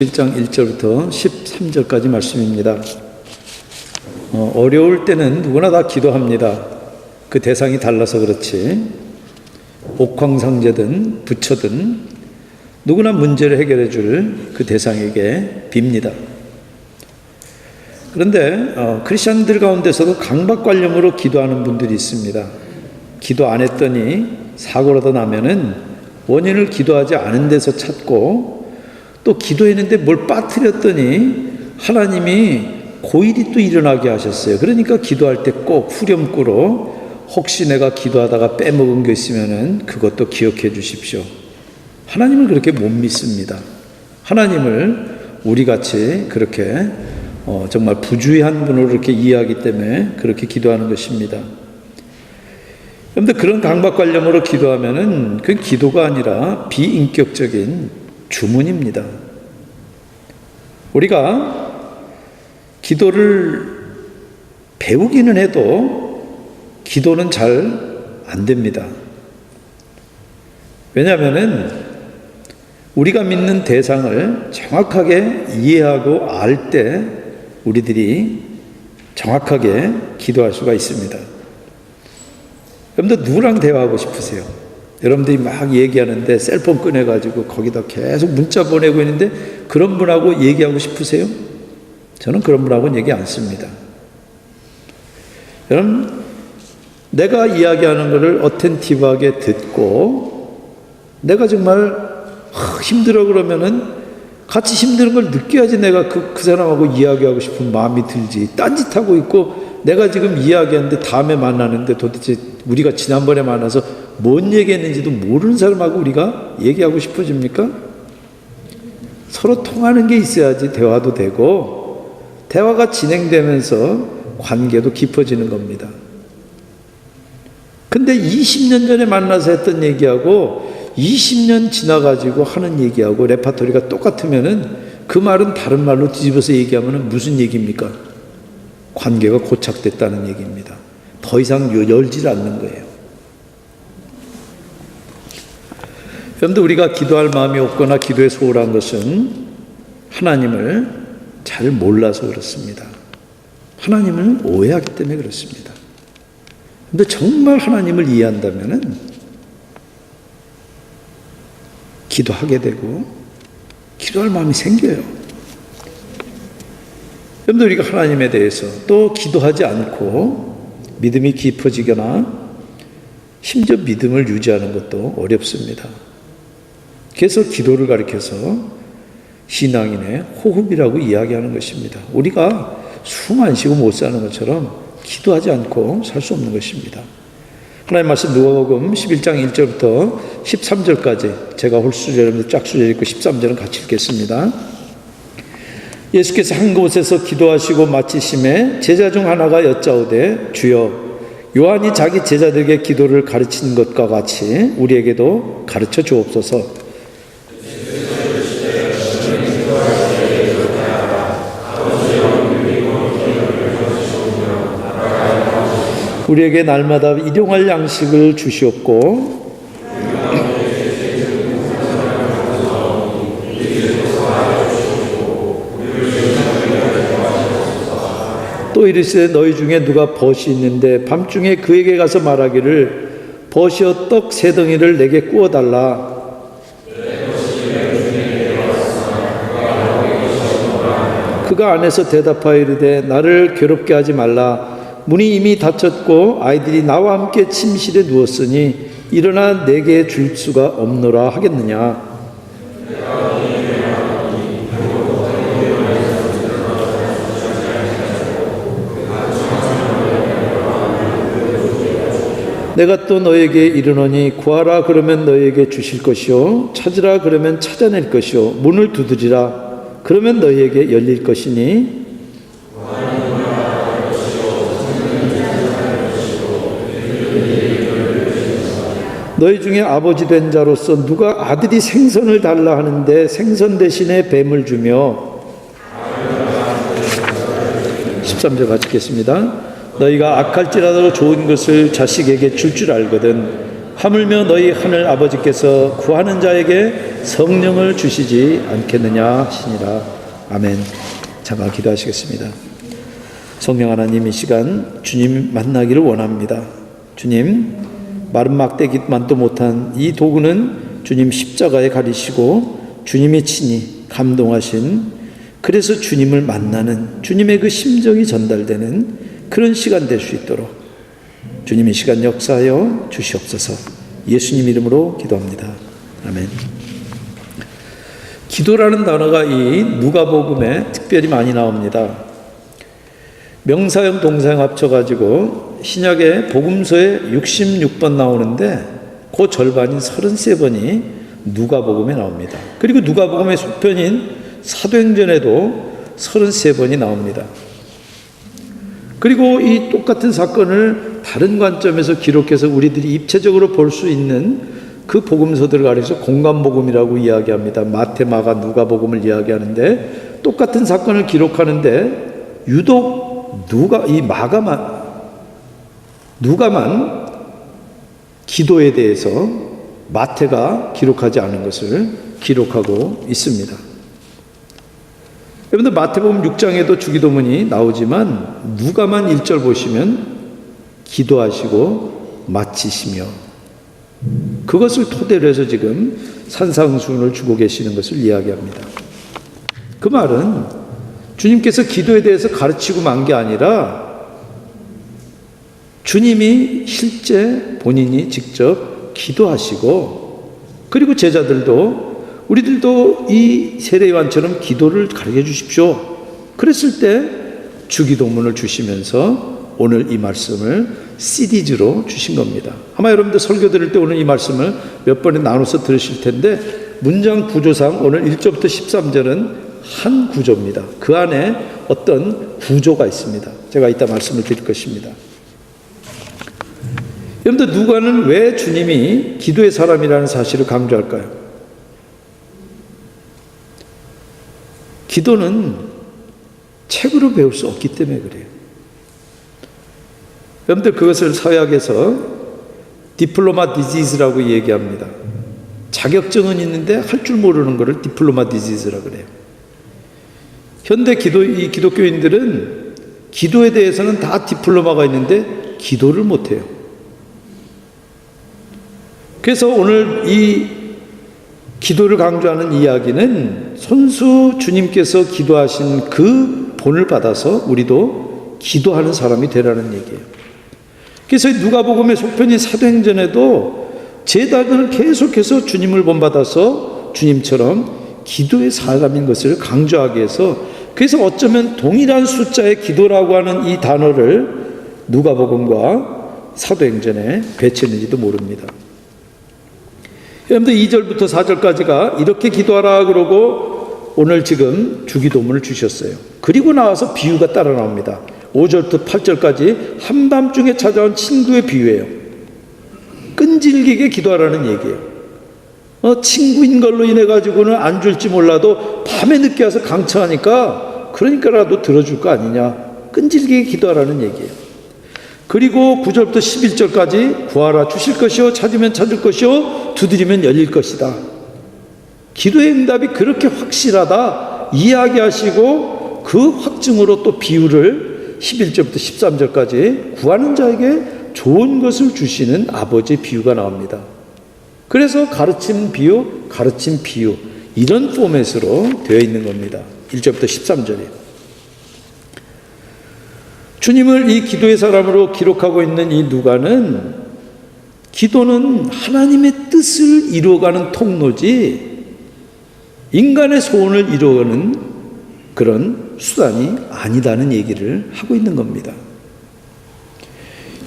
1장 1절부터 13절까지 말씀입니다. 어려울 때는 누구나 다 기도합니다. 그 대상이 달라서 그렇지 옥황상제든 부처든 누구나 문제를 해결해 줄 그 대상에게 빕니다. 그런데 크리스천들 가운데서도 강박관념으로 기도하는 분들이 있습니다. 기도 안 했더니 사고라도 나면은 원인을 기도하지 않은 데서 찾고, 또 기도했는데 뭘 빠뜨렸더니 하나님이 고일이 또 일어나게 하셨어요. 그러니까 기도할 때 꼭 후렴구로 혹시 내가 기도하다가 빼먹은 게 있으면은 그것도 기억해 주십시오. 하나님을 그렇게 못 믿습니다. 하나님을 우리같이 그렇게 정말 부주의한 분으로 그렇게 이해하기 때문에 그렇게 기도하는 것입니다. 그런데 그런 강박관념으로 기도하면은 그 기도가 아니라 비인격적인 주문입니다. 우리가 기도를 배우기는 해도 기도는 잘 안 됩니다. 왜냐하면은 우리가 믿는 대상을 정확하게 이해하고 알 때 우리들이 정확하게 기도할 수가 있습니다. 여러분들 누구랑 대화하고 싶으세요? 여러분들이 막 얘기하는데 셀폰 꺼내가지고 거기다 계속 문자 보내고 있는데 그런 분하고 얘기하고 싶으세요? 저는 그런 분하고는 얘기 안 씁니다. 여러분, 내가 이야기하는 것을 어텐티브하게 듣고 내가 정말 힘들어 그러면은 같이 힘든 걸 느껴야지 내가 그 사람하고 이야기하고 싶은 마음이 들지. 딴짓하고 있고 내가 지금 이야기하는데 다음에 만나는데 도대체 우리가 지난번에 만나서 뭔 얘기했는지도 모르는 사람하고 우리가 얘기하고 싶어집니까? 서로 통하는 게 있어야지 대화도 되고 대화가 진행되면서 관계도 깊어지는 겁니다. 근데 20년 전에 만나서 했던 얘기하고 20년 지나가지고 하는 얘기하고 레파토리가 똑같으면은 그 말은 다른 말로 뒤집어서 얘기하면 무슨 얘기입니까? 관계가 고착됐다는 얘기입니다. 더 이상 열질 않는 거예요. 그런데 우리가 기도할 마음이 없거나 기도에 소홀한 것은 하나님을 잘 몰라서 그렇습니다. 하나님을 오해하기 때문에 그렇습니다. 그런데 정말 하나님을 이해한다면은 기도하게 되고 기도할 마음이 생겨요. 그런데 우리가 하나님에 대해서 또 기도하지 않고 믿음이 깊어지거나 심지어 믿음을 유지하는 것도 어렵습니다. 그래서 기도를 가리켜서 신앙인의 호흡이라고 이야기하는 것입니다. 우리가 숨 안 쉬고 못 사는 것처럼 기도하지 않고 살 수 없는 것입니다. 하나님 말씀 누가복음 11장 1절부터 13절까지 제가 홀수절 여러분들 짝수절 읽고 13절은 같이 읽겠습니다. 예수께서 한 곳에서 기도하시고 마치심에 제자 중 하나가 여짜오되 주여 요한이 자기 제자들에게 기도를 가르친 것과 같이 우리에게도 가르쳐 주옵소서. 우리에게 날마다 일용할 양식을 주시옵고 또 이르시되 너희 중에 누가 벗이 있는데 밤중에 그에게 가서 말하기를 벗이여 떡 세 덩이를 내게 구워달라. 그가 안에서 대답하여 이르되 나를 괴롭게 하지 말라. 문이 이미 닫혔고 아이들이 나와 함께 침실에 누웠으니 일어나 내게 줄 수가 없노라 하겠느냐. 내가 또 너에게 이르노니 구하라 그러면 너에게 주실 것이요 찾으라 그러면 찾아낼 것이요 문을 두드리라 그러면 너희에게 열릴 것이니 너희 중에 아버지 된 자로서 누가 아들이 생선을 달라 하는데 생선 대신에 뱀을 주며 13절 같이 읽겠습니다. 너희가 악할지라도 좋은 것을 자식에게 줄 알거든 하물며 너희 하늘 아버지께서 구하는 자에게 성령을 주시지 않겠느냐 하시니라. 아멘. 잠깐 기도하시겠습니다. 성령 하나님, 이 시간 주님 만나기를 원합니다. 주님, 마른 막대기만도 못한 이 도구는 주님 십자가에 가리시고 주님이 친히 감동하신, 그래서 주님을 만나는 주님의 그 심정이 전달되는 그런 시간 될 수 있도록 주님 이 시간 역사하여 주시옵소서. 예수님 이름으로 기도합니다. 아멘. 기도라는 단어가 이 누가복음에 특별히 많이 나옵니다. 명사형 동사형 합쳐가지고 신약의 복음서에 66번 나오는데 그 절반인 33번이 누가복음에 나옵니다. 그리고 누가복음의 속편인 사도행전에도 33번이 나옵니다. 그리고 이 똑같은 사건을 다른 관점에서 기록해서 우리들이 입체적으로 볼 수 있는 그 복음서들을 가리켜서 공간복음이라고 이야기합니다. 마태, 마가, 누가복음을 이야기하는데 똑같은 사건을 기록하는데 유독 누가만 기도에 대해서 마태가 기록하지 않은 것을 기록하고 있습니다. 여러분들 마태복음 6장에도 주기도문이 나오지만 누가만 1절 보시면 기도하시고 마치시며, 그것을 토대로 해서 지금 산상수훈을 주고 계시는 것을 이야기합니다. 그 말은 주님께서 기도에 대해서 가르치고 만 게 아니라 주님이 실제 본인이 직접 기도하시고, 그리고 제자들도 우리들도 이 세례요한처럼 기도를 가르쳐 주십시오. 그랬을 때 주기도문을 주시면서 오늘 이 말씀을 시리즈로 주신 겁니다. 아마 여러분들 설교 들을 때 오늘 이 말씀을 몇 번에 나눠서 들으실 텐데 문장 구조상 오늘 1절부터 13절은 한 구조입니다. 그 안에 어떤 구조가 있습니다. 제가 이따 말씀을 드릴 것입니다. 여러분들 누가는 왜 주님이 기도의 사람이라는 사실을 강조할까요? 기도는 책으로 배울 수 없기 때문에 그래요. 여러분들 그것을 사회학에서 디플로마 디지즈라고 얘기합니다. 자격증은 있는데 할 줄 모르는 것을 디플로마 디지즈라고 그래요. 현대 이 기독교인들은 기도에 대해서는 다 디플로마가 있는데 기도를 못해요. 그래서 오늘 이 기도를 강조하는 이야기는 손수 주님께서 기도하신 그 본을 받아서 우리도 기도하는 사람이 되라는 얘기예요. 그래서 누가복음의 속편인 사도행전에도 제자들은 계속해서 주님을 본받아서 주님처럼 기도의 사람인 것을 강조하기 위해서, 그래서 어쩌면 동일한 숫자의 기도라고 하는 이 단어를 누가복음과 사도행전에 배치했는지도 모릅니다. 여러분들 2절부터 4절까지가 이렇게 기도하라 그러고 오늘 지금 주기도문을 주셨어요. 그리고 나와서 비유가 따라 나옵니다. 5절부터 8절까지 한밤중에 찾아온 친구의 비유예요. 끈질기게 기도하라는 얘기예요. 친구인 걸로 인해 가지고는 안 줄지 몰라도 밤에 늦게 와서 강청하니까 그러니까라도 들어줄 거 아니냐. 끈질기게 기도하라는 얘기예요. 그리고 9절부터 11절까지 구하라 주실 것이요 찾으면 찾을 것이요 두드리면 열릴 것이다. 기도의 응답이 그렇게 확실하다 이야기하시고 그 확증으로 또 비유를 11절부터 13절까지 구하는 자에게 좋은 것을 주시는 아버지의 비유가 나옵니다. 그래서 가르침 비유 이런 포맷으로 되어 있는 겁니다. 1절부터 13절이에요. 주님을 이 기도의 사람으로 기록하고 있는 이 누가는 기도는 하나님의 뜻을 이루어가는 통로지 인간의 소원을 이루어가는 그런 수단이 아니다는 얘기를 하고 있는 겁니다.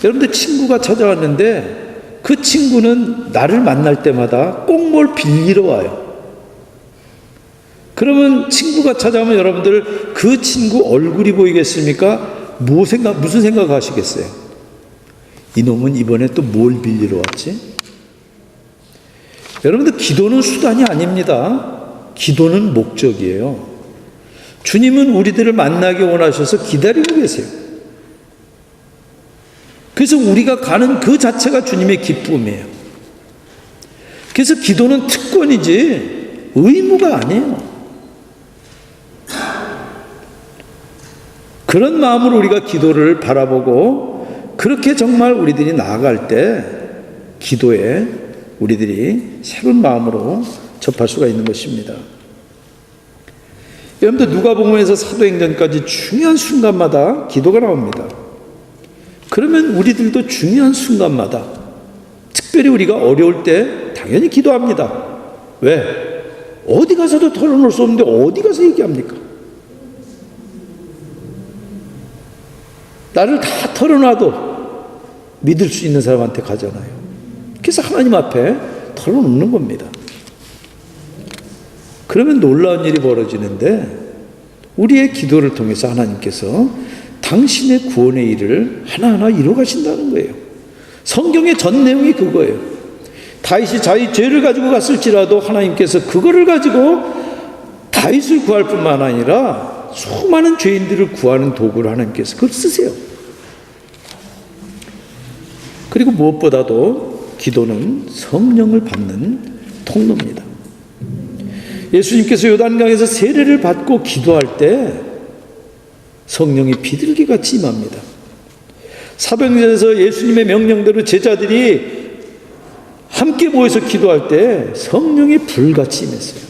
여러분들 친구가 찾아왔는데 그 친구는 나를 만날 때마다 꼭 뭘 빌리러 와요. 그러면 친구가 찾아오면 여러분들 그 친구 얼굴이 보이겠습니까? 무슨 생각 하시겠어요? 이놈은 이번에 또 뭘 빌리러 왔지? 여러분들 기도는 수단이 아닙니다. 기도는 목적이에요. 주님은 우리들을 만나기 원하셔서 기다리고 계세요. 그래서 우리가 가는 그 자체가 주님의 기쁨이에요. 그래서 기도는 특권이지 의무가 아니에요. 그런 마음으로 우리가 기도를 바라보고 그렇게 정말 우리들이 나아갈 때 기도에 우리들이 새로운 마음으로 접할 수가 있는 것입니다. 여러분들 누가복음에서 사도행전까지 중요한 순간마다 기도가 나옵니다. 그러면 우리들도 중요한 순간마다 특별히 우리가 어려울 때 당연히 기도합니다. 왜? 어디 가서도 털어놓을 수 없는데 어디 가서 얘기합니까? 나를 다 털어놔도 믿을 수 있는 사람한테 가잖아요. 그래서 하나님 앞에 털어놓는 겁니다. 그러면 놀라운 일이 벌어지는데 우리의 기도를 통해서 하나님께서 당신의 구원의 일을 하나하나 이루어 가신다는 거예요. 성경의 전 내용이 그거예요. 다윗이 자기 죄를 가지고 갔을지라도 하나님께서 그거를 가지고 다윗을 구할 뿐만 아니라 수많은 죄인들을 구하는 도구를 하나님께서 그걸 쓰세요. 그리고 무엇보다도 기도는 성령을 받는 통로입니다. 예수님께서 요단강에서 세례를 받고 기도할 때 성령이 비둘기같이 임합니다. 사도행전에서 예수님의 명령대로 제자들이 함께 모여서 기도할 때 성령이 불같이 임했어요.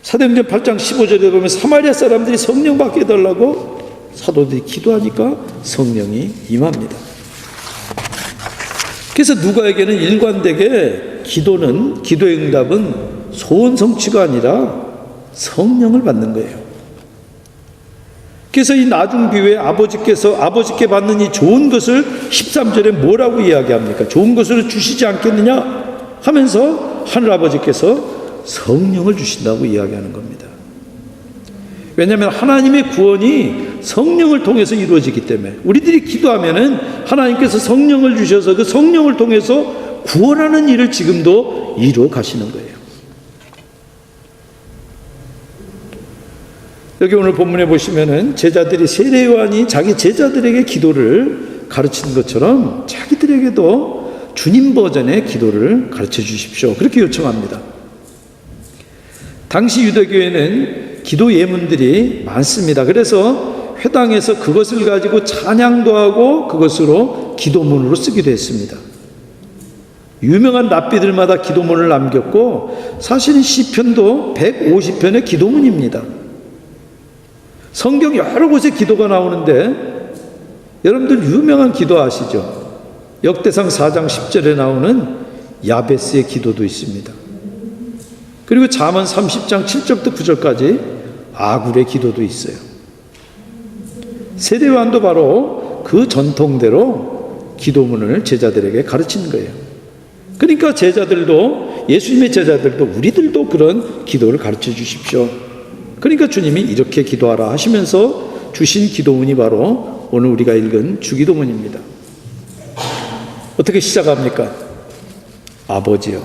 사도행전 8장 15절에 보면 사마리아 사람들이 성령 받게 해달라고 사도들이 기도하니까 성령이 임합니다. 그래서 누가에게는 일관되게 기도의 응답은 소원 성취가 아니라 성령을 받는 거예요. 그래서 이 나중 비유에 아버지께 받는 이 좋은 것을 13절에 뭐라고 이야기합니까? 좋은 것을 주시지 않겠느냐 하면서 하늘아버지께서 성령을 주신다고 이야기하는 겁니다. 왜냐하면 하나님의 구원이 성령을 통해서 이루어지기 때문에 우리들이 기도하면은 하나님께서 성령을 주셔서 그 성령을 통해서 구원하는 일을 지금도 이루어 가시는 거예요. 여기 오늘 본문에 보시면은 제자들이 세례요한이 자기 제자들에게 기도를 가르치는 것처럼 자기들에게도 주님 버전의 기도를 가르쳐 주십시오. 그렇게 요청합니다. 당시 유대교회는 기도 예문들이 많습니다. 그래서 회당에서 그것을 가지고 찬양도 하고 그것으로 기도문으로 쓰기도 했습니다. 유명한 랍비들마다 기도문을 남겼고 사실은 시편도 150편의 기도문입니다. 성경 여러 곳에 기도가 나오는데 여러분들 유명한 기도 아시죠? 역대상 4장 10절에 나오는 야베스의 기도도 있습니다. 그리고 잠언 30장 7절부터 9절까지 아굴의 기도도 있어요. 세례요한도 바로 그 전통대로 기도문을 제자들에게 가르치는 거예요. 그러니까 제자들도 예수님의 제자들도 우리들도 그런 기도를 가르쳐 주십시오. 그러니까 주님이 이렇게 기도하라 하시면서 주신 기도문이 바로 오늘 우리가 읽은 주기도문입니다. 어떻게 시작합니까? 아버지요.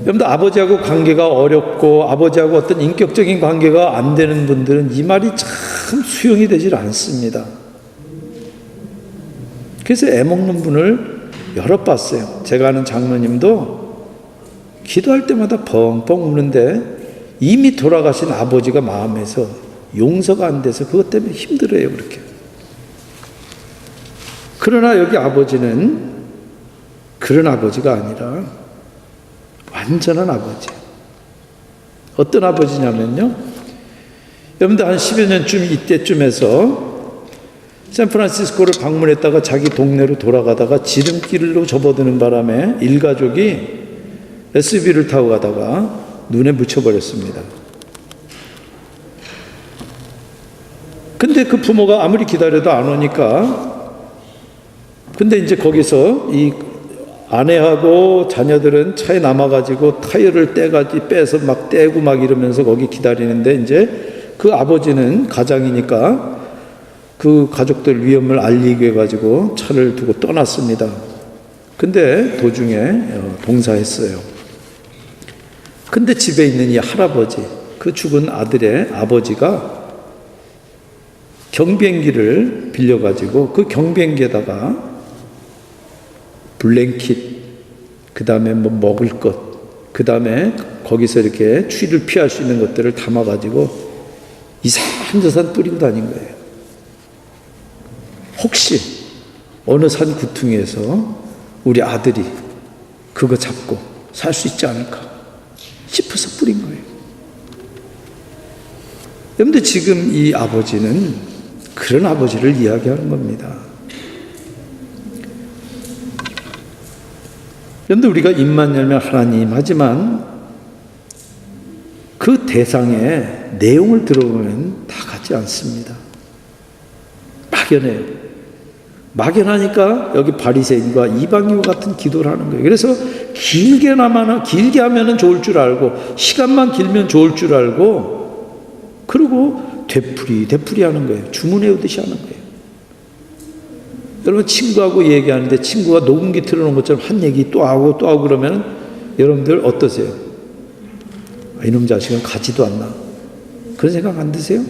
여러분들 아버지하고 관계가 어렵고 아버지하고 어떤 인격적인 관계가 안 되는 분들은 이 말이 참 수용이 되질 않습니다. 그래서 애먹는 분을 여러 봤어요. 제가 아는 장로님도 기도할 때마다 펑펑 우는데 이미 돌아가신 아버지가 마음에서 용서가 안 돼서 그것 때문에 힘들어요. 그렇게. 그러나 여기 아버지는 그런 아버지가 아니라 완전한 아버지. 어떤 아버지냐면요. 여러분들 한 10여 년쯤 이때쯤에서 샌프란시스코를 방문했다가 자기 동네로 돌아가다가 지름길로 접어드는 바람에 일가족이 SUV를 타고 가다가 눈에 묻혀버렸습니다. 근데 그 부모가 아무리 기다려도 안 오니까 근데 이제 거기서 이 아내하고 자녀들은 차에 남아가지고 타이어를 빼서 막 떼고 막 이러면서 거기 기다리는데 이제 그 아버지는 가장이니까 그 가족들 위험을 알리기 해가지고 차를 두고 떠났습니다. 근데 도중에 봉사했어요. 근데 집에 있는 이 할아버지, 그 죽은 아들의 아버지가 경비행기를 빌려가지고 그 경비행기에다가 블랭킷 그 다음에 뭐 먹을 것, 그 다음에 거기서 이렇게 추위를 피할 수 있는 것들을 담아가지고 이산저산 뿌리고 다닌 거예요. 혹시 어느 산 구퉁이에서 우리 아들이 그거 잡고 살 수 있지 않을까 싶어서 뿌린 거예요. 그런데 지금 이 아버지는 그런 아버지를 이야기하는 겁니다. 그런데 우리가 입만 열면 하나님 하지만 그 대상의 내용을 들어보면 다 같지 않습니다. 막연해요. 막연하니까 여기 바리새인과 이방인과 같은 기도를 하는 거예요. 그래서 길게 하면은 좋을 줄 알고 시간만 길면 좋을 줄 알고 그리고 되풀이 하는 거예요. 주문해오듯이 하는 거예요. 여러분 친구하고 얘기하는데 친구가 녹음기 틀어놓은 것처럼 한 얘기 또 하고 그러면 여러분들 어떠세요? 이놈 자식은 가지도 않나? 그런 생각 안 드세요?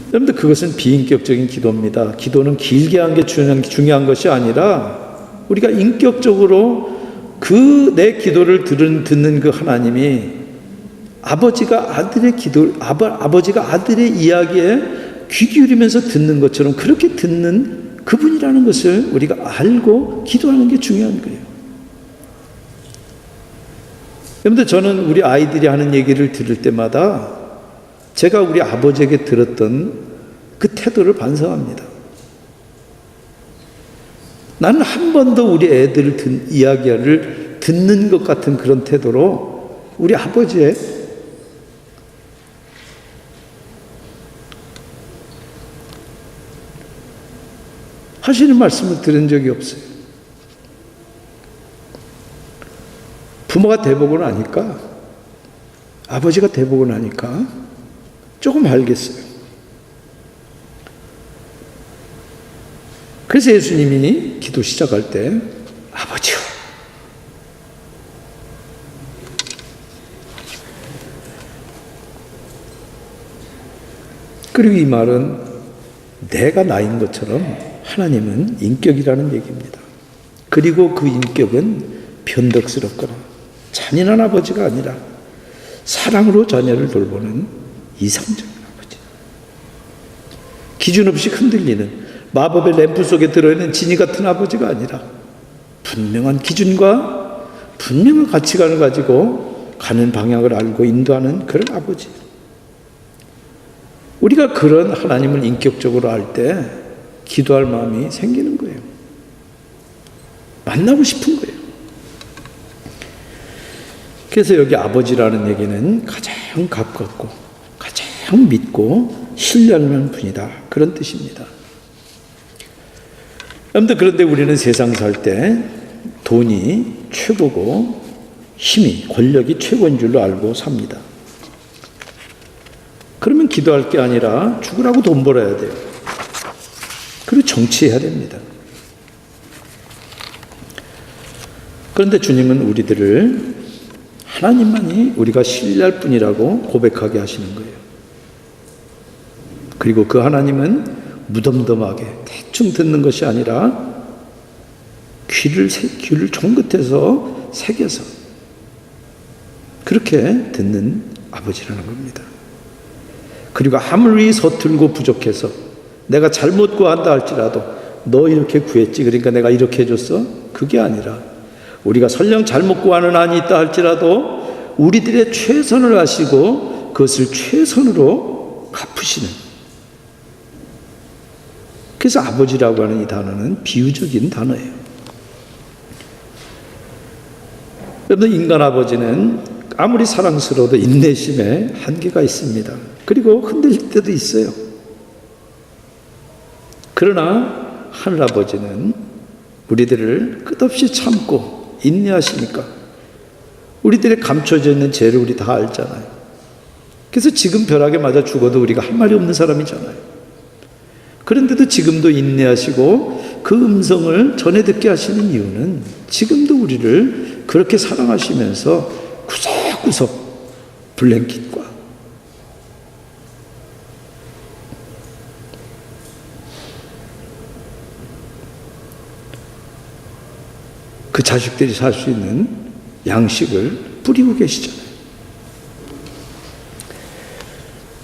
여러분들 그것은 비인격적인 기도입니다. 기도는 길게 한 게 중요한 것이 아니라 우리가 인격적으로 그 내 기도를 듣는 그 하나님이 아버지가 아들의 이야기에 귀 기울이면서 듣는 것처럼 그렇게 듣는 그분이라는 것을 우리가 알고 기도하는 게 중요한 거예요. 여러분들 저는 우리 아이들이 하는 얘기를 들을 때마다 제가 우리 아버지에게 들었던 그 태도를 반성합니다. 나는 한 번도 우리 애들 이야기를 듣는 것 같은 그런 태도로 우리 아버지의 하시는 말씀을 들은 적이 없어요. 부모가 돼보고 나니까, 아버지가 돼보고 나니까 조금 알겠어요. 그래서 예수님이 기도 시작할 때 아버지요. 그리고 이 말은 내가 나인 것처럼 하나님은 인격이라는 얘기입니다. 그리고 그 인격은 변덕스럽거나 잔인한 아버지가 아니라 사랑으로 자녀를 돌보는 이상적인 아버지. 기준 없이 흔들리는 마법의 램프 속에 들어있는 지니 같은 아버지가 아니라 분명한 기준과 분명한 가치관을 가지고 가는 방향을 알고 인도하는 그런 아버지. 우리가 그런 하나님을 인격적으로 알 때 기도할 마음이 생기는 거예요. 만나고 싶은 거예요. 그래서 여기 아버지라는 얘기는 가장 가깝고 가장 믿고 신뢰하는 분이다. 그런 뜻입니다. 그런데 우리는 세상 살 때 돈이 최고고 힘이, 권력이 최고인 줄로 알고 삽니다. 그러면 기도할 게 아니라 죽으라고 돈 벌어야 돼요. 그리고 정치해야 됩니다. 그런데 주님은 우리들을 하나님만이 우리가 신뢰할 뿐이라고 고백하게 하시는 거예요. 그리고 그 하나님은 무덤덤하게 대충 듣는 것이 아니라 귀를 종긋해서 새겨서 그렇게 듣는 아버지라는 겁니다. 그리고 아무리 서툴고 부족해서 내가 잘못 구한다 할지라도 너 이렇게 구했지 그러니까 내가 이렇게 해줬어? 그게 아니라 우리가 설령 잘못 구하는 안이 있다 할지라도 우리들의 최선을 아시고 그것을 최선으로 갚으시는. 그래서 아버지라고 하는 이 단어는 비유적인 단어예요. 여러분, 인간 아버지는 아무리 사랑스러워도 인내심에 한계가 있습니다. 그리고 흔들릴 때도 있어요. 그러나 하늘아버지는 우리들을 끝없이 참고 인내하시니까 우리들의 감춰져 있는 죄를 우리 다 알잖아요. 그래서 지금 벼락에 맞아 죽어도 우리가 할 말이 없는 사람이잖아요. 그런데도 지금도 인내하시고 그 음성을 전해 듣게 하시는 이유는 지금도 우리를 그렇게 사랑하시면서 구석구석 블랭킷과 그 자식들이 살 수 있는 양식을 뿌리고 계시잖아요.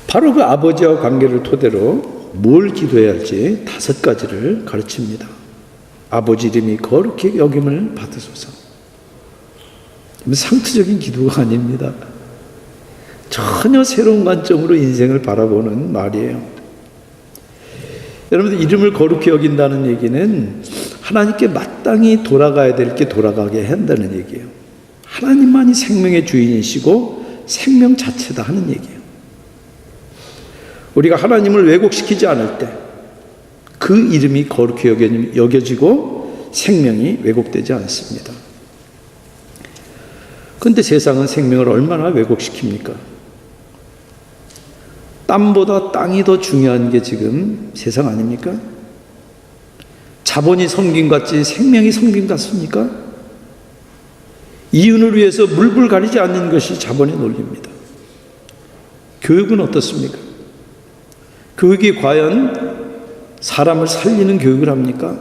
바로 그 아버지와 관계를 토대로 뭘 기도해야 할지 5가지를 가르칩니다. 아버지 이름이 거룩히 여김을 받으소서. 상투적인 기도가 아닙니다. 전혀 새로운 관점으로 인생을 바라보는 말이에요. 여러분들, 이름을 거룩히 여긴다는 얘기는 하나님께 마땅히 돌아가야 될 게 돌아가게 한다는 얘기예요. 하나님만이 생명의 주인이시고 생명 자체다 하는 얘기예요. 우리가 하나님을 왜곡시키지 않을 때 그 이름이 거룩히 여겨지고 생명이 왜곡되지 않습니다. 그런데 세상은 생명을 얼마나 왜곡시킵니까? 땀보다 땅이 더 중요한 게 지금 세상 아닙니까? 자본이 섬김 같지 생명이 섬김 같습니까? 이윤을 위해서 물불 가리지 않는 것이 자본의 논리입니다. 교육은 어떻습니까? 교육이 과연 사람을 살리는 교육을 합니까?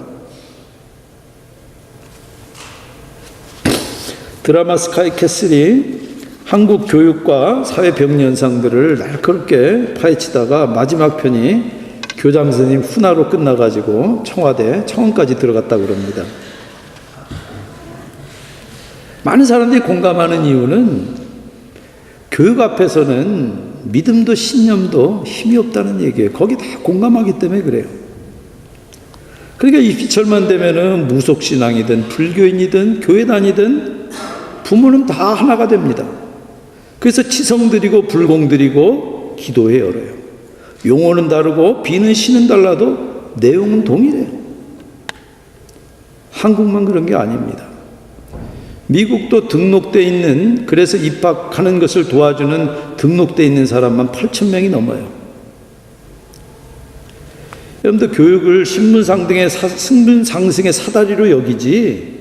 드라마 스카이캐슬이 한국 교육과 사회 병리 현상들을 날카롭게 파헤치다가 마지막 편이 교장 선생님 훈화로 끝나가지고 청와대 청원까지 들어갔다고 그럽니다. 많은 사람들이 공감하는 이유는 교육 앞에서는 믿음도 신념도 힘이 없다는 얘기예요. 거기 다 공감하기 때문에 그래요. 그러니까 이 기철만 되면은 무속신앙이든 불교인이든 교회 다니든 부모는 다 하나가 됩니다. 그래서 치성드리고 불공드리고 기도회 열어요. 용어는 다르고 비는 시는 달라도 내용은 동일해요. 한국만 그런 게 아닙니다. 미국도 등록돼 있는, 그래서 입학하는 것을 도와주는 등록돼 있는 사람만 8,000명이 넘어요. 여러분들, 교육을 승분 상승의 사다리로 여기지,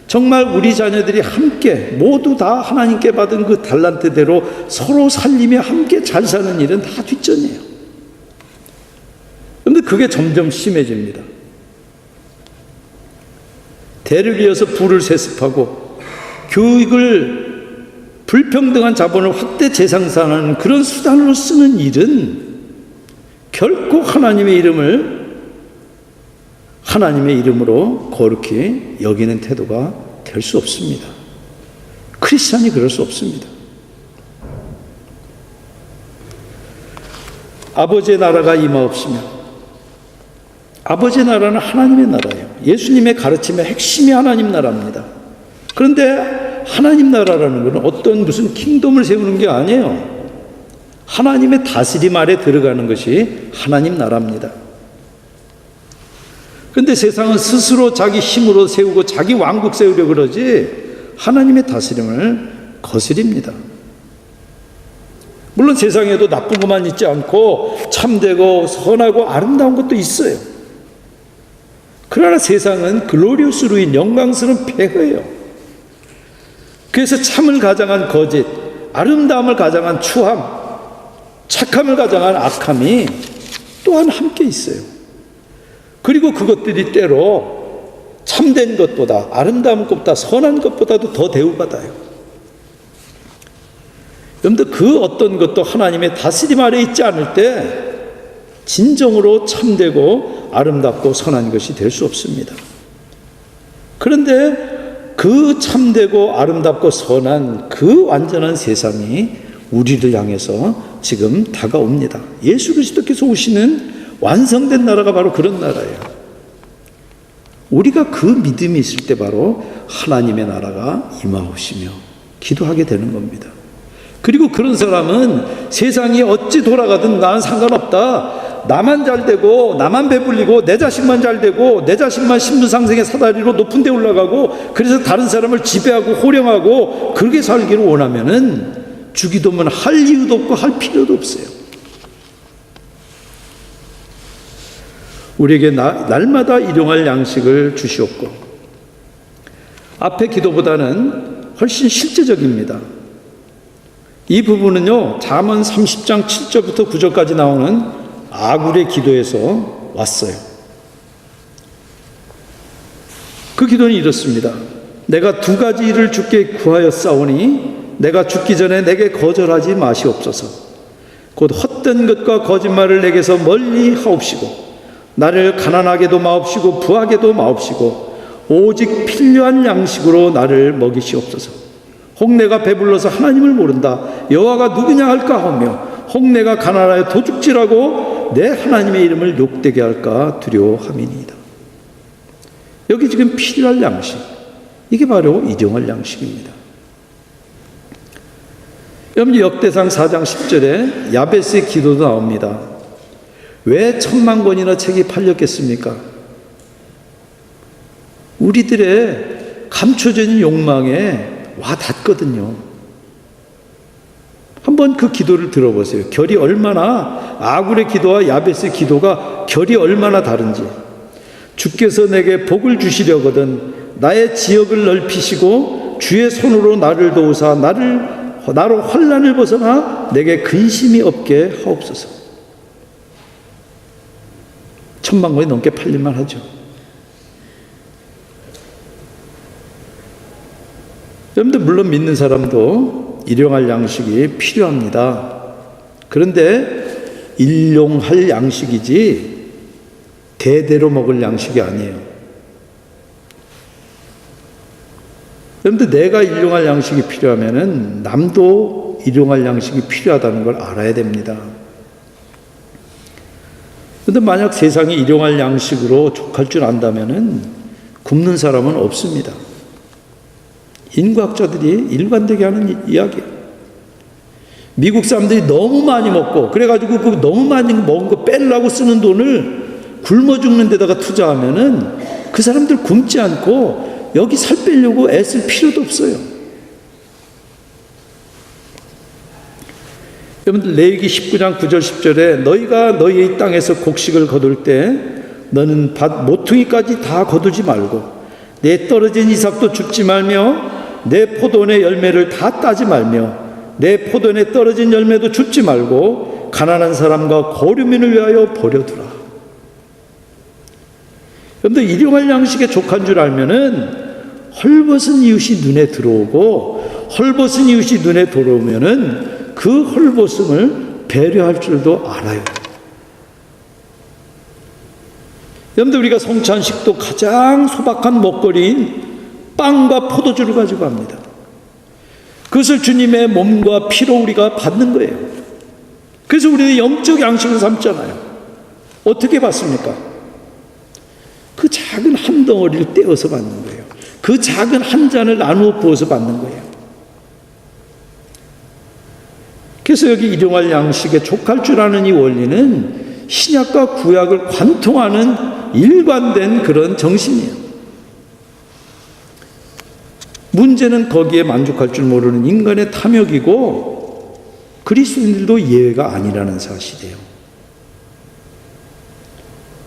정말 우리 자녀들이 함께 모두 다 하나님께 받은 그 달란트대로 서로 살리며 함께 잘 사는 일은 다 뒷전이에요. 그런데 그게 점점 심해집니다. 대를 이어서 부를 세습하고 교육을 불평등한 자본을 확대 재생산하는 그런 수단으로 쓰는 일은 결코 하나님의 이름으로 거룩히 여기는 태도가 될 수 없습니다. 크리스찬이 그럴 수 없습니다. 아버지의 나라가 임하옵시며, 아버지의 나라는 하나님의 나라예요. 예수님의 가르침의 핵심이 하나님 나라입니다. 그런데 하나님 나라라는 것은 어떤 무슨 킹덤을 세우는 게 아니에요. 하나님의 다스림 아래 들어가는 것이 하나님 나라입니다. 그런데 세상은 스스로 자기 힘으로 세우고 자기 왕국 세우려고 그러지 하나님의 다스림을 거스립니다. 물론 세상에도 나쁜 것만 있지 않고 참되고 선하고 아름다운 것도 있어요. 그러나 세상은 글로리우스 루인, 영광스러운 폐허예요. 그래서 참을 가장한 거짓, 아름다움을 가장한 추함, 착함을 가장한 악함이 또한 함께 있어요. 그리고 그것들이 때로 참된 것보다, 아름다운 것보다, 선한 것보다도 더 대우받아요. 여러분들, 그 어떤 것도 하나님의 다스림 아래 있지 않을 때 진정으로 참되고 아름답고 선한 것이 될 수 없습니다. 그런데 그 참되고 아름답고 선한 그 완전한 세상이 우리를 향해서 지금 다가옵니다. 예수 그리스도께서 오시는 완성된 나라가 바로 그런 나라예요. 우리가 그 믿음이 있을 때 바로 하나님의 나라가 임하오시며 기도하게 되는 겁니다. 그리고 그런 사람은 세상이 어찌 돌아가든 나는 상관없다, 나만 잘 되고 나만 배불리고 내 자식만 잘 되고 내 자식만 신분상승의 사다리로 높은 데 올라가고 그래서 다른 사람을 지배하고 호령하고 그렇게 살기를 원하면은 주기도면 할 이유도 없고 할 필요도 없어요. 우리에게 날마다 일용할 양식을 주시옵고, 앞의 기도보다는 훨씬 실제적입니다. 이 부분은요, 잠언 30장 7절부터 9절까지 나오는 아굴의 기도에서 왔어요. 그 기도는 이렇습니다. 내가 두 가지 일을 주께 구하였사오니 내가 죽기 전에 내게 거절하지 마시옵소서. 곧 헛된 것과 거짓말을 내게서 멀리 하옵시고 나를 가난하게도 마옵시고 부하게도 마옵시고 오직 필요한 양식으로 나를 먹이시옵소서. 혹 내가 배불러서 하나님을 모른다 여호와가 누구냐 할까 하며 혹 내가 가난하여 도둑질하고 내 하나님의 이름을 욕되게 할까 두려워함이니이다. 여기 지금 필요할 양식, 이게 바로 일용할 양식입니다. 여러분, 역대상 4장 10절에 야베스의 기도도 나옵니다. 왜 1000만 권이나 책이 팔렸겠습니까? 우리들의 감춰져 있는 욕망에 와 닿거든요. 한번 그 기도를 들어보세요. 결이 얼마나, 아굴의 기도와 야베스의 기도가 결이 얼마나 다른지. 주께서 내게 복을 주시려거든 나의 지역을 넓히시고 주의 손으로 나를 도우사 나로 환난을 벗어나 내게 근심이 없게 하옵소서. 1000만 권이 넘게 팔릴만 하죠. 여러분들, 물론 믿는 사람도 일용할 양식이 필요합니다. 그런데 일용할 양식이지 대대로 먹을 양식이 아니에요. 여러분들, 내가 일용할 양식이 필요하면은 남도 일용할 양식이 필요하다는 걸 알아야 됩니다. 그런데 만약 세상이 일용할 양식으로 족할 줄 안다면은 굶는 사람은 없습니다. 인과학자들이 일관되게 하는 이야기예요. 미국 사람들이 너무 많이 먹고 그래가지고 그 너무 많이 먹은 거 빼려고 쓰는 돈을 굶어 죽는 데다가 투자하면은 그 사람들 굶지 않고 여기 살 빼려고 애쓸 필요도 없어요. 여러분들, 레위기 19장 9절 10절에 너희가 너희의 땅에서 곡식을 거둘 때 너는 밭 모퉁이까지 다 거두지 말고 내 떨어진 이삭도 줍지 말며 내 포도원의 열매를 다 따지 말며 내 포도원에 떨어진 열매도 줍지 말고 가난한 사람과 거류민을 위하여 버려두라. 여러분들, 일용할 양식에 족한 줄 알면은 헐벗은 이웃이 눈에 들어오고 헐벗은 이웃이 눈에 들어오면은 그 헐벗음을 배려할 줄도 알아요. 여러분들, 우리가 성찬식도 가장 소박한 먹거리인 빵과 포도주를 가지고 합니다. 그것을 주님의 몸과 피로 우리가 받는 거예요. 그래서 우리는 영적 양식을 삼잖아요. 어떻게 받습니까? 그 작은 한 덩어리를 떼어서 받는 거예요. 그 작은 한 잔을 나누어 부어서 받는 거예요. 그래서 여기 일용할 양식에 족할 줄 아는 이 원리는 신약과 구약을 관통하는 일관된 그런 정신이에요. 문제는 거기에 만족할 줄 모르는 인간의 탐욕이고 그리스도인들도 예외가 아니라는 사실이에요.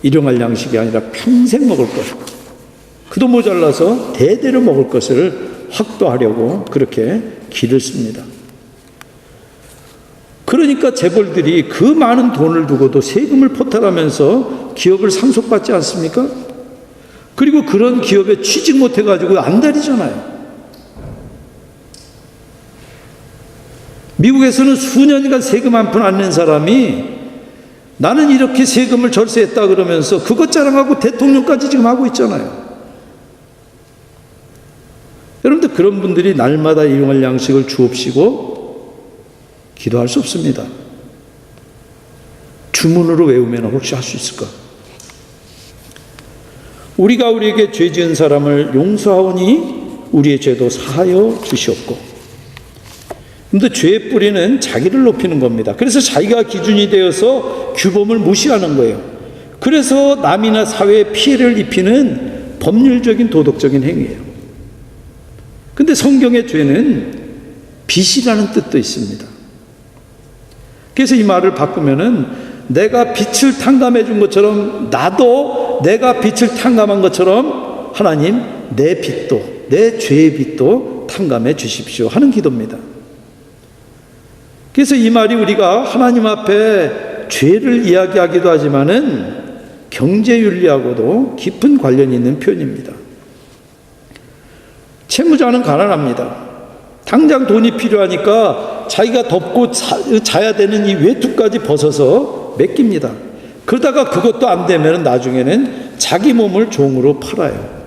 일용할 양식이 아니라 평생 먹을 것, 그도 모자라서 대대로 먹을 것을 확보하려고 그렇게 길을 씁니다. 그러니까 재벌들이 그 많은 돈을 두고도 세금을 포탈하면서 기업을 상속받지 않습니까? 그리고 그런 기업에 취직 못해가지고 안달이잖아요. 미국에서는 수년간 세금 한 푼 안 낸 사람이 나는 이렇게 세금을 절세했다 그러면서 그것 자랑하고 대통령까지 지금 하고 있잖아요. 여러분들, 그런 분들이 날마다 일용할 양식을 주옵시고 기도할 수 없습니다. 주문으로 외우면 혹시 할 수 있을까? 우리가 우리에게 죄 지은 사람을 용서하오니 우리의 죄도 사하여 주시옵고. 근데 죄의 뿌리는 자기를 높이는 겁니다. 그래서 자기가 기준이 되어서 규범을 무시하는 거예요. 그래서 남이나 사회에 피해를 입히는 법률적인 도덕적인 행위예요. 근데 성경의 죄는 빛이라는 뜻도 있습니다. 그래서 이 말을 바꾸면은 내가 빛을 탕감해 준 것처럼 나도 내가 빛을 탕감한 것처럼 하나님 내 빛도, 내 죄의 빛도 탕감해 주십시오 하는 기도입니다. 그래서 이 말이 우리가 하나님 앞에 죄를 이야기하기도 하지만은 경제윤리하고도 깊은 관련이 있는 표현입니다. 채무자는 가난합니다. 당장 돈이 필요하니까 자기가 덮고 자야 되는 이 외투까지 벗어서 맡깁니다. 그러다가 그것도 안 되면 나중에는 자기 몸을 종으로 팔아요.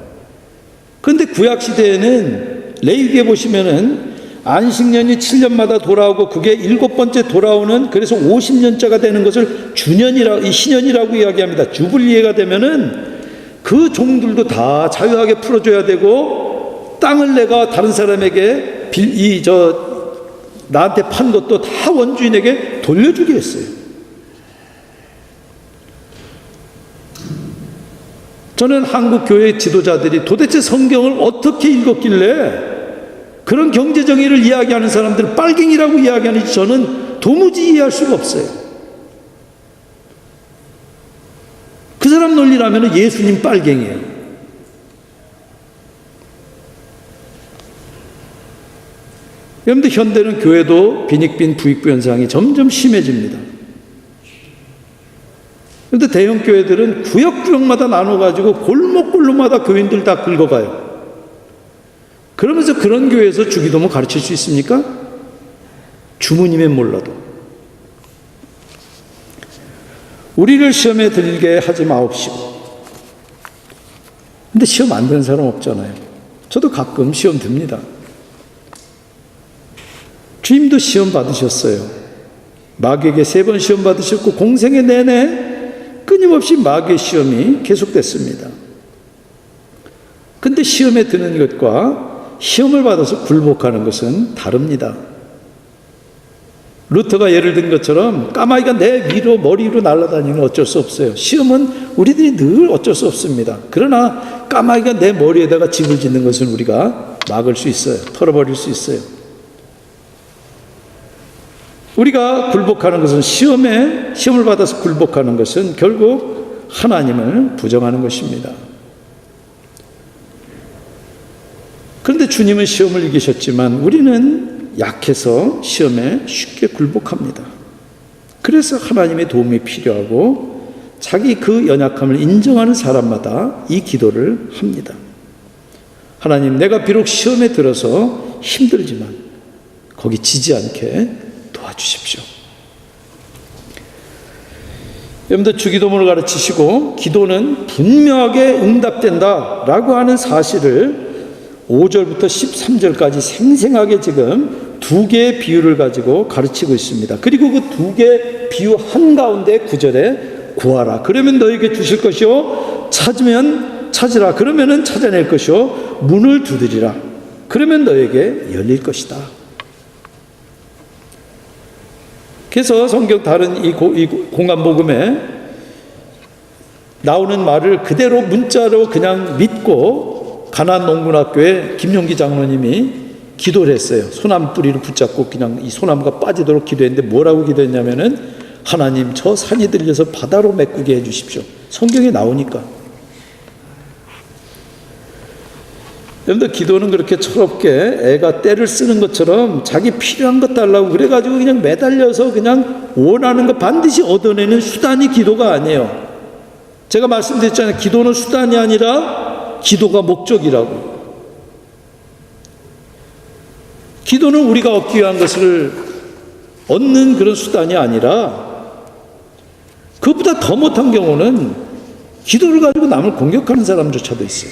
그런데 구약시대에는 레위기에 보시면은 안식년이 7년마다 돌아오고 그게 7번째 돌아오는, 그래서 50년째가 되는 것을 신년이라고 이야기합니다. 주불리해가 되면은 그 종들도 다 자유하게 풀어줘야 되고, 땅을 내가 다른 사람에게 나한테 판 것도 다 원주인에게 돌려주게 했어요. 저는 한국 교회 지도자들이 도대체 성경을 어떻게 읽었길래 그런 경제정의를 이야기하는 사람들을 빨갱이라고 이야기하는지 저는 도무지 이해할 수가 없어요. 그 사람 논리라면 예수님 빨갱이에요. 그런데 현대는 교회도 빈익빈 부익부 현상이 점점 심해집니다. 그런데 대형 교회들은 구역구역마다 나눠가지고 골목골목마다 교인들 다 긁어가요. 그러면서 그런 교회에서 주기도문 가르칠 수 있습니까? 주무님은 몰라도. 우리를 시험에 들게 하지 마옵시고. 근데 시험 안 되는 사람 없잖아요. 저도 가끔 시험 듭니다. 주님도 시험 받으셨어요. 마귀에게 3번 시험 받으셨고 공생애 내내 끊임없이 마귀의 시험이 계속됐습니다. 근데 시험에 드는 것과 시험을 받아서 굴복하는 것은 다릅니다. 루터가 예를 든 것처럼 까마귀가 내 위로 머리 위로 날아다니는 어쩔 수 없어요. 시험은 우리들이 늘 어쩔 수 없습니다. 그러나 까마귀가 내 머리에다가 집을 짓는 것은 우리가 막을 수 있어요. 털어버릴 수 있어요. 우리가 굴복하는 것은 시험을 받아서 굴복하는 것은 결국 하나님을 부정하는 것입니다. 그런데 주님은 시험을 이기셨지만 우리는 약해서 시험에 쉽게 굴복합니다. 그래서 하나님의 도움이 필요하고 자기 그 연약함을 인정하는 사람마다 이 기도를 합니다. 하나님, 내가 비록 시험에 들어서 힘들지만 거기 지지 않게 도와주십시오. 여러분들 주기도문을 가르치시고 기도는 분명하게 응답된다라고 하는 사실을 5절부터 13절까지 생생하게 지금 2개의 비유를 가지고 가르치고 있습니다. 그리고 그 2개 비유 한가운데 9절에 구하라. 그러면 너에게 주실 것이요. 찾으면 찾으라. 그러면은 찾아낼 것이요. 문을 두드리라. 그러면 너에게 열릴 것이다. 그래서 성경 다른 이 공간복음에 나오는 말을 그대로 문자로 그냥 믿고 가나안 농군학교에 김용기 장로님이 기도를 했어요. 소나무 뿌리를 붙잡고 그냥 이 소나무가 빠지도록 기도했는데 뭐라고 기도했냐면은 하나님, 저 산이 들려서 바다로 메꾸게 해주십시오. 성경에 나오니까. 여러분들 기도는 그렇게 철없게 애가 떼를 쓰는 것처럼 자기 필요한 것 달라고 그래가지고 그냥 매달려서 그냥 원하는 거 반드시 얻어내는 수단이 기도가 아니에요. 제가 말씀드렸잖아요. 기도는 수단이 아니라 기도가 목적이라고. 기도는 우리가 얻기 위한 것을 얻는 그런 수단이 아니라 그것보다 더 못한 경우는 기도를 가지고 남을 공격하는 사람조차도 있어요.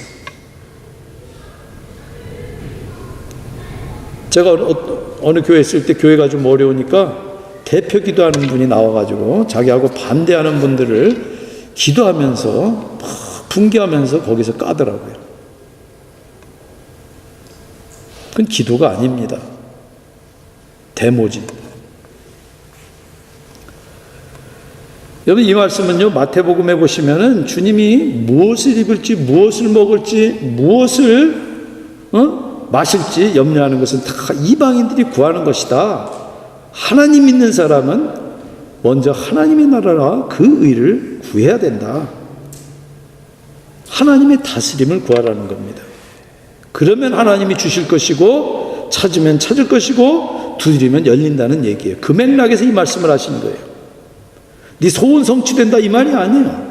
제가 어느 교회 있을 때 교회가 좀 어려우니까 대표 기도하는 분이 나와가지고 자기하고 반대하는 분들을 기도하면서 분개하면서 거기서 까더라고요. 그건 기도가 아닙니다. 데모지. 여러분, 이 말씀은요, 마태복음에 보시면은 주님이 무엇을 입을지, 무엇을 먹을지, 무엇을 마실지 염려하는 것은 다 이방인들이 구하는 것이다. 하나님 믿는 사람은 먼저 하나님의 나라와 그 의를 구해야 된다. 하나님의 다스림을 구하라는 겁니다. 그러면 하나님이 주실 것이고, 찾으면 찾을 것이고, 두드리면 열린다는 얘기예요. 그 맥락에서 이 말씀을 하시는 거예요. 네 소원 성취된다 이 말이 아니에요.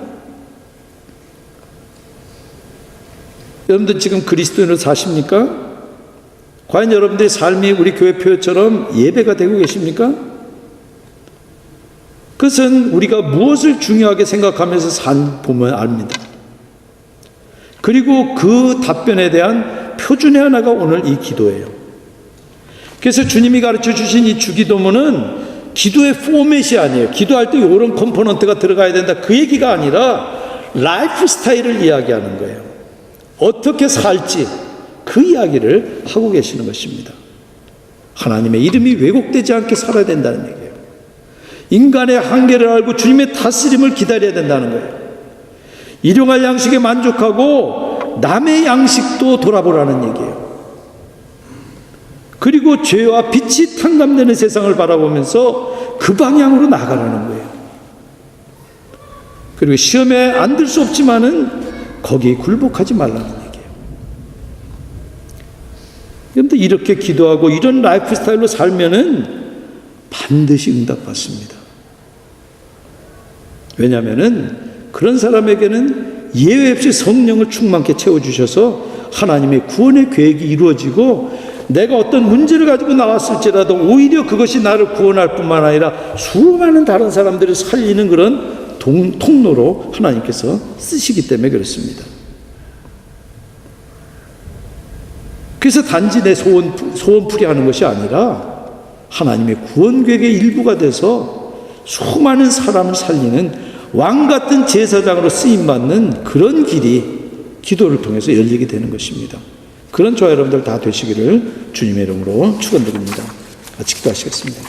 여러분들 지금 그리스도인으로 사십니까? 과연 여러분들의 삶이 우리 교회 표처럼 예배가 되고 계십니까? 그것은 우리가 무엇을 중요하게 생각하면서 보면 압니다. 그리고 그 답변에 대한 표준의 하나가 오늘 이 기도예요. 그래서 주님이 가르쳐 주신 이 주기도문은 기도의 포맷이 아니에요. 기도할 때 이런 컴포넌트가 들어가야 된다, 그 얘기가 아니라 라이프 스타일을 이야기하는 거예요. 어떻게 살지, 그 이야기를 하고 계시는 것입니다. 하나님의 이름이 왜곡되지 않게 살아야 된다는 얘기예요. 인간의 한계를 알고 주님의 다스림을 기다려야 된다는 거예요. 일용할 양식에 만족하고 남의 양식도 돌아보라는 얘기예요. 그리고 죄와 빛이 탕감되는 세상을 바라보면서 그 방향으로 나가라는 거예요. 그리고 시험에 안 들 수 없지만은 거기에 굴복하지 말라는 얘기예요. 그런데 이렇게 기도하고 이런 라이프 스타일로 살면은 반드시 응답받습니다. 왜냐하면은 그런 사람에게는 예외 없이 성령을 충만케 채워주셔서 하나님의 구원의 계획이 이루어지고, 내가 어떤 문제를 가지고 나왔을지라도 오히려 그것이 나를 구원할 뿐만 아니라 수많은 다른 사람들을 살리는 그런 통로로 하나님께서 쓰시기 때문에 그렇습니다. 그래서 단지 내 소원풀이 하는 것이 아니라 하나님의 구원 계획의 일부가 돼서 수많은 사람을 살리는 왕같은 제사장으로 쓰임받는 그런 길이 기도를 통해서 열리게 되는 것입니다. 그런 저와 여러분들 다 되시기를 주님의 이름으로 축원드립니다. 같이 기도하시겠습니다.